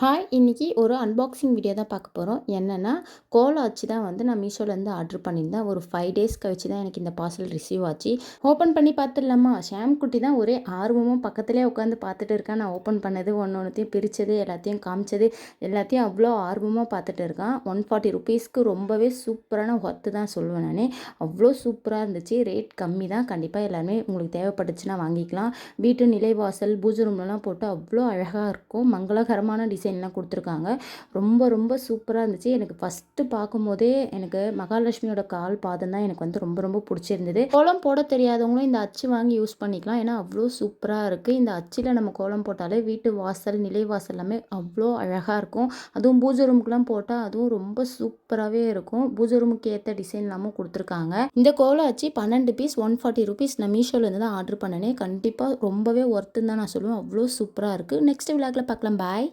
Hi! இன்னைக்கு ஒரு unboxing video தான் பார்க்க போறோம். என்னன்னா, கோலம் அச்சு தான் வந்து நான் மீஷோலேருந்து ஆர்டர் பண்ணியிருந்தேன். ஒரு 5 டேஸ் கழிச்சு தான் எனக்கு இந்த பார்சல் ரிசீவ் ஆச்சு. ஓப்பன் பண்ணி பார்த்துடலாமா? ஷாம் குட்டி தான் ஒரே ஆர்வமும் பக்கத்திலேயே உட்காந்து பார்த்துட்டு இருக்கான். நான் ஓப்பன் பண்ணது, ஒன்னொன்னுத்தையும் பிரிச்சது, எல்லாத்தையும் காமிச்சது, எல்லாத்தையும் அவ்வளோ ஆர்வமா பார்த்துட்டு இருக்கான். 140 ருப்பீஸ்க்கு ரொம்பவே சூப்பரான ஒர்த்து தான் சொல்லுவேன் நானு. அவ்வளோ சூப்பரா இருந்துச்சு. ரேட் கம்மி தான். கண்டிப்பா எல்லாருமே உங்களுக்கு தேவைப்பட்டுச்சுன்னா வாங்கிக்கலாம். வீட்டு நிலைவாசல், பூஜை ரூம்லலாம் போட்டு அவ்வளோ அழகா இருக்கும். மங்களகரமான டிசைன்லாம் கொடுத்துருக்காங்க. ரொம்ப ரொம்ப சூப்பராக இருந்துச்சு. எனக்கு ஃபஸ்ட்டு பார்க்கும்போதே எனக்கு மகாலட்சுமியோட கால் பாதம் தான் எனக்கு வந்து ரொம்ப ரொம்ப பிடிச்சிருந்தது. கோலம் போட தெரியாதவங்களும் இந்த அச்சு வாங்கி யூஸ் பண்ணிக்கலாம். ஏன்னா அவ்வளோ சூப்பராக இருக்குது. இந்த அச்சில் நம்ம கோலம் போட்டாலே வீட்டு வாசல், நிலைவாசல் எல்லாமே அவ்வளோ அழகாக இருக்கும். அதுவும் பூஜை ரூமுக்குலாம் போட்டால் அதுவும் ரொம்ப சூப்பராகவே இருக்கும். பூஜை ரூமுக்கு ஏற்ற டிசைன் எல்லாமும் கொடுத்துருக்காங்க. இந்த கோலம் அச்சு 12 பீஸ் 140 ருபீஸ். நான் மீஷோலேருந்து தான் ஆர்டர் பண்ணினேன். கண்டிப்பாக ரொம்பவே ஒர்த்துன்னு தான் நான் சொல்லுவேன். அவ்வளோ சூப்பராக இருக்குது. நெக்ஸ்ட் விளாக்ல பார்க்கலாம். பாய்.